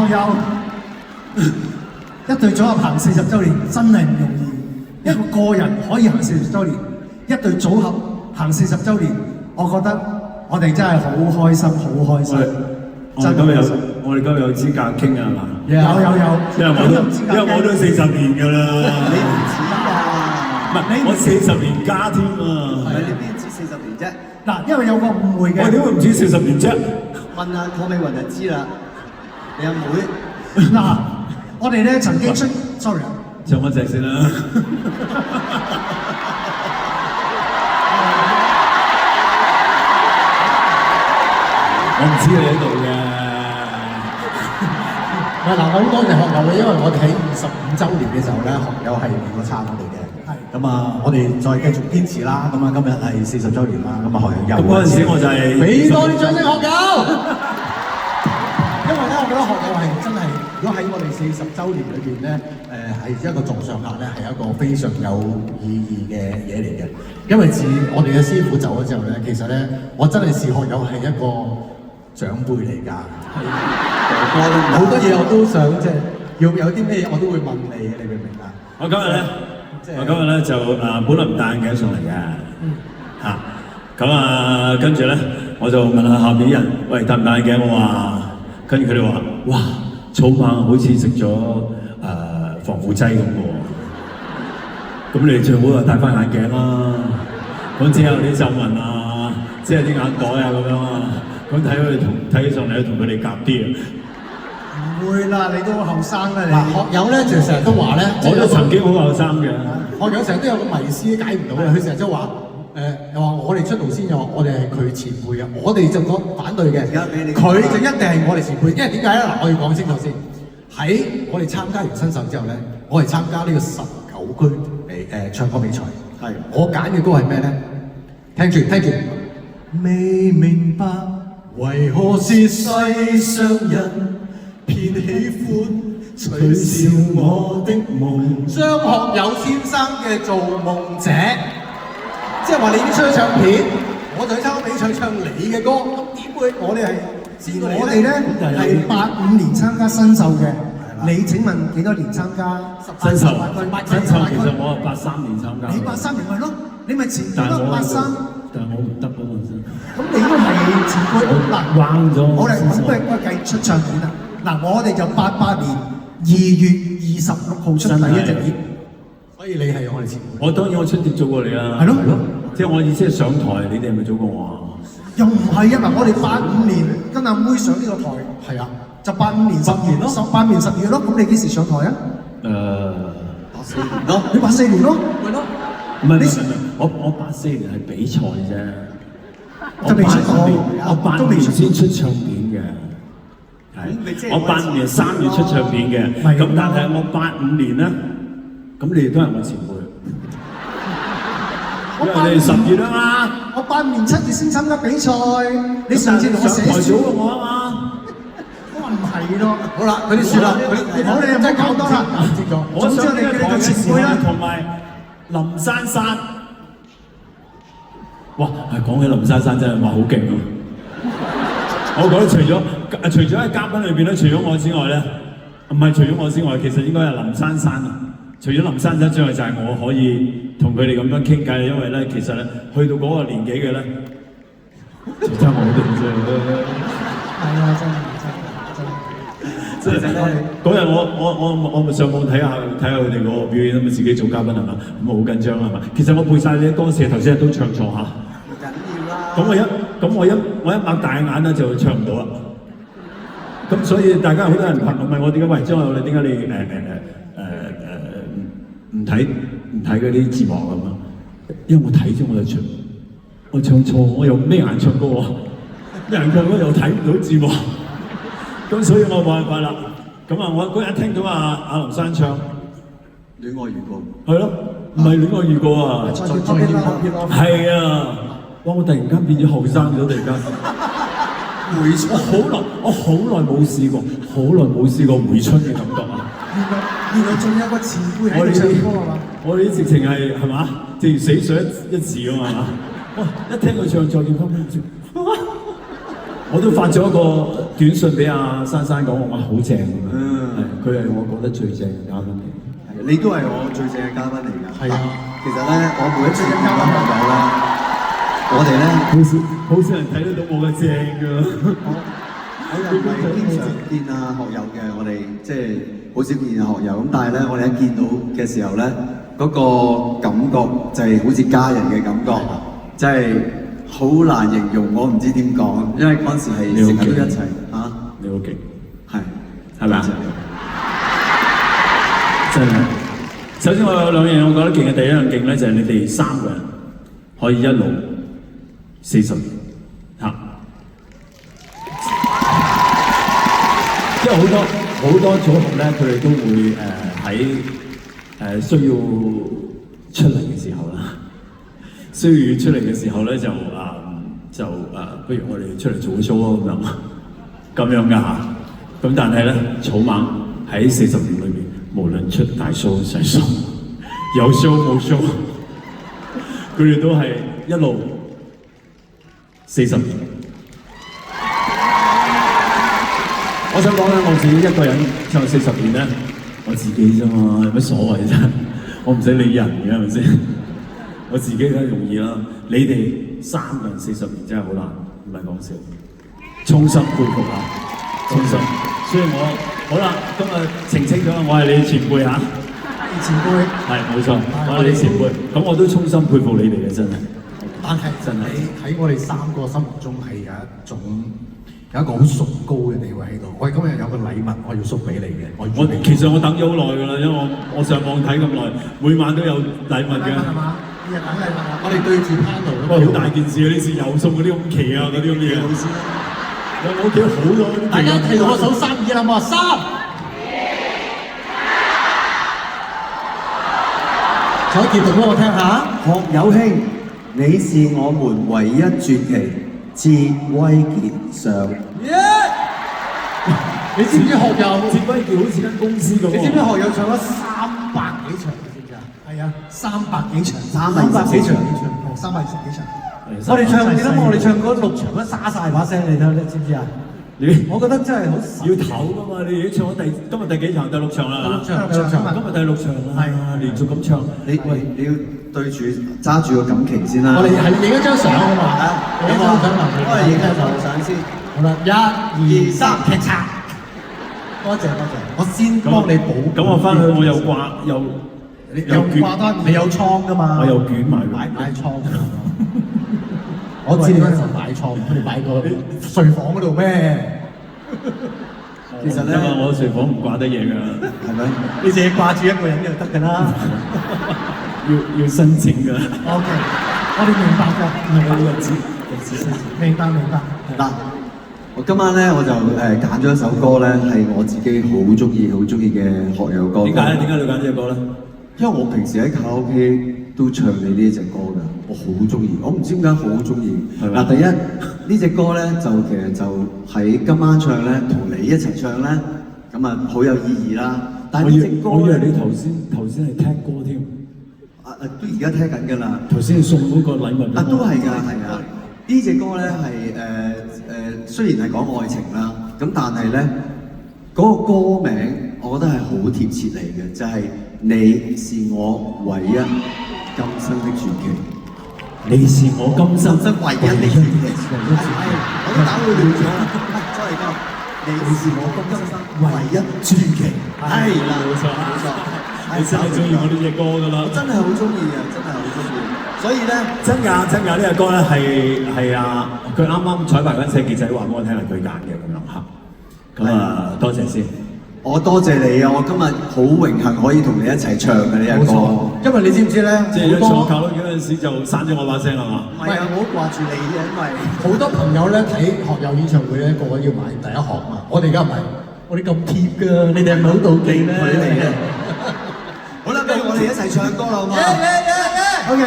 學友一隊組合行40週年真係唔容易，一個人可以行40週年，一隊組合行40週年，我覺得我哋真係好開心，好開心。我哋今日有資格傾啊嘛？有，因為我都40年㗎啦。你唔止啊！唔係，我40年加添啊！係你邊止40年啫？嗱，因為有個誤會嘅。我點會唔止40年啫？問下鄺美雲就知啦。你阿妹嗱，我哋咧曾經出 ，sorry 啊，唱一隻先啦。我唔知你喺度嘅。嗱，我好多謝學友嘅，因為我哋喺25週年嘅時候咧，學友係嚟過撐我哋嘅。係。咁啊，我哋再繼續堅持啦。咁啊，今日係40週年啦。咁啊，學友又。咁嗰陣時我就係。俾多啲掌聲學友！因為咧，我覺得學友係真係，如果喺我哋40週年裏邊咧，係一個座上客咧，係一個非常有意義嘅嘢嚟嘅。因為自我哋嘅師傅走咗之後咧，其實咧，我真係視學友係一個長輩嚟㗎。好多嘢我都想即係要有啲咩我都會問你，你明唔明啊？我今日咧就本來唔戴眼鏡上嚟嘅，嚇咁啊，跟住咧我就問下下邊人，喂，戴唔戴眼鏡？我話，跟住佢哋話，哇，草蜢好似食咗防腐劑咁喎，咁你最好就戴翻眼鏡啦。咁之後啲皺紋啊，即係啲眼袋啊咁樣啊，咁睇起上嚟同佢哋夾啲啊。唔會啦，你都好後生啦你。嗱，學友咧就成日都話咧，我都曾經好後生嘅。學友成日都有個迷思解唔到嘅，佢成日都話又話我哋出道先，又話我哋係佢前輩嘅，我哋就講反對嘅。佢就一定係我哋前輩，因為點解咧？嗱，我要講清楚先。喺我哋參加完新秀之後咧，我哋參加呢個19區唱歌比賽。係。我揀嘅歌係咩咧？聽住。未明白為何是世上人偏喜歡取笑我的夢。張學友先生嘅做夢者，即係話你已經出咗唱片，我就去參加比賽唱你嘅歌，咁點會我哋係？我哋咧係85年參加新秀嘅，你請問幾多年參加？新秀其實我係83年參加。你83年咪咯，你咪前輩咯83。但係我唔得嗰陣時。咁你都係前輩嗱，彎咗。我哋計出唱片啦。嗱，我哋就88年2月26號出第一隻碟，所以你係我哋前輩。我當然我出碟早過你啦。係咯，即係我意思係上台，你哋係咪早過我啊？又唔係啊！嗱，我哋85年跟阿妹上呢個台，係啊，就85年10月咯，85年10月咯。咁你幾時上台啊84年咯，你84年咯，咪咯。唔係，我84年係比賽啫。就未出過，我8年先出唱片嘅。係，我8年3月出唱片嘅。咁但係我85年咧，咁你哋都係我前輩。因為你哋10月啊嘛。我85年7月先參加比賽，你上次同我寫書過我啊嘛。我話唔係咯。好啦，佢哋輸啦，好，你唔使講多啦。我上呢個台嘅時候同埋林珊珊，哇！講起林珊珊真係哇好勁啊！我覺得除咗喺嘉賓裏邊咧，除咗我之外咧，唔係除咗我之外，其實應該係林珊珊啊！除咗林珊珊之外，就係我可以同佢哋咁樣傾偈，因為咧其實咧去到嗰個年紀嘅咧，就差我哋啫。係啊，真係。嗰日我咪上網睇下佢哋個表演咁啊，自己做嘉賓係嘛，咁啊好緊張係嘛。其實我背晒你啲歌詞，頭先都唱錯嚇。唔緊要啦。咁我一擘大眼咧就唱唔到啦。咁所以大家好多人問我點解喂張學友你點解你唔睇嗰啲字幕咁啊？因為我睇咗我就唱，我唱錯，我又咩眼唱歌喎？咩眼唱歌又睇唔到字幕。咁所以我冇辦法啦。咁啊，我嗰日聽到阿林珊唱《戀愛預告》，係咯，唔係戀愛預告啊，係啊，哇！我突然間變咗後生咗，突然間回春，我好耐冇試過回春嘅感覺啊！原來仲有個前輩喺度唱歌啊嘛！我哋啲直情係嘛，直情死水一時啊嘛！哇！一聽佢唱再見翻，我都發咗一個短信俾阿珊珊講，我話好正咁樣，係佢係我覺得最正嘅嘉賓嚟。你都係我最正嘅嘉賓嚟㗎。係啊，其實咧，我每一次見到學友咧，我哋咧好少人睇得到我嘅正㗎。我又唔係經常見啊學友嘅，我哋即係好少見啊學友。咁但係咧，我哋一見到嘅時候咧，嗰個感覺就係好似家人嘅感覺，真係好難形容。我唔知點講，因為嗰陣時係成日都一齊嚇。你好勁，係咪啊？真係。首先我有兩樣我覺得勁嘅，第一樣勁咧就係你哋三個人可以一路40年嚇。因為好多組合咧，佢哋都會喺需要出嚟嘅時候啦，需要出嚟嘅時候咧就不如我哋出嚟做個 show 咯咁樣㗎嚇。咁但係咧，草蜢喺40年裏面，無論出大 show 細 show， 有 show 冇 show， 佢哋都係一路40年。我想講咧，我自己一個人唱40年咧，我自己啫嘛，有乜所謂啫？我唔使理人嘅係咪先？我自己梗係容易啦。你哋三個人40年真係好難，唔係講笑。衷心佩服啊，衷心。所以我好啦，今日澄清咗，我係你前輩嚇。前輩係冇錯，我係你前輩。咁我都衷心佩服你哋嘅真係。但係真係你喺我哋三個心目中係有一個好崇高嘅地位喺度。我今日有個禮物我要送俾你嘅。其實我等咗好耐㗎啦，因為我上網睇咁耐，每晚都有禮物嘅。係嘛？日等禮物啊！我哋對住 panel 咁好大件事啊！呢次又送嗰啲咁旗啊，嗰啲咁嘢。我屋企好多。大家睇到我數3、2啦，好唔好啊？3、再結讀俾我聽下。學友兄，你是我們唯一傳奇，至威傑上。你知唔知學友？至威傑好似間公司咁。你知唔知學友唱咗300幾場？知唔知啊？係啊，300幾場300幾場，300幾場。我哋唱，你諗我哋唱嗰6場都沙晒把聲，你睇你知唔知啊？我覺得真係好要唞㗎嘛！你已經唱咗今日第幾場？第6場啦。第六場今日第6場啦。係連續咁唱。你要對住揸住個錦旗先啦。我哋係影一張相好嘛？影一張相我哋影一張相先。好啦，1、2、3，劇拆。多謝，我先幫你補。咁我翻去我又掛又掛單，你有倉㗎嘛？我又捲埋擺倉。我知你嗰陣時擺倉，佢哋擺個睡房嗰度咩？其實咧，我睡房唔掛得嘢㗎，係咪？你自己掛住一個人就得㗎啦。要申請㗎。OK，我哋明白㗎，唔係我日子申請。明白。嗱，我今晚咧我就揀咗一首歌咧，係我自己好中意嘅學友歌。點解你揀呢隻歌咧？因為我平時喺卡拉 OK 都唱你呢隻歌㗎，我好中意。我唔知點解好中意。嗱，第一呢隻歌咧就其實就喺今晚唱咧，同你一齊唱咧，咁啊好有意義啦。但係呢隻歌我以為你頭先係聽歌添。都而家聽緊㗎啦。頭先送嗰個禮物。都係㗎，係啊。呢隻歌咧係雖然係講愛情啦，咁但係咧嗰個歌名，我覺得係好貼切嚟嘅，就係你是我唯一今生的傳奇。你是我今生唯一的傳奇。我都打到亂咗啦，sorry 哥。你是我今生唯一傳奇。係啦，冇錯。你真係中意我呢隻歌㗎啦！我真係好中意啊，真係好中意。所以咧，真㗎呢隻歌咧係佢啱啱彩排嗰陣時，傑仔話俾我聽係佢揀嘅咁樣嚇。咁啊，多謝先。我多謝你啊！我今日好榮幸可以同你一齊唱嘅呢隻歌。因為你知唔知咧？即係一唱卡拉 OK 嗰陣時就閂咗我把聲係嘛？唔係啊，我好掛住你嘅，因為好多朋友咧睇學友演唱會咧，個個要買第一行嘛。我哋而家唔係，我哋咁貼㗎，你哋係咪好妒忌咧？佢嚟嘅。好啦，不如我哋一齊唱歌啦，好嘛？ OK。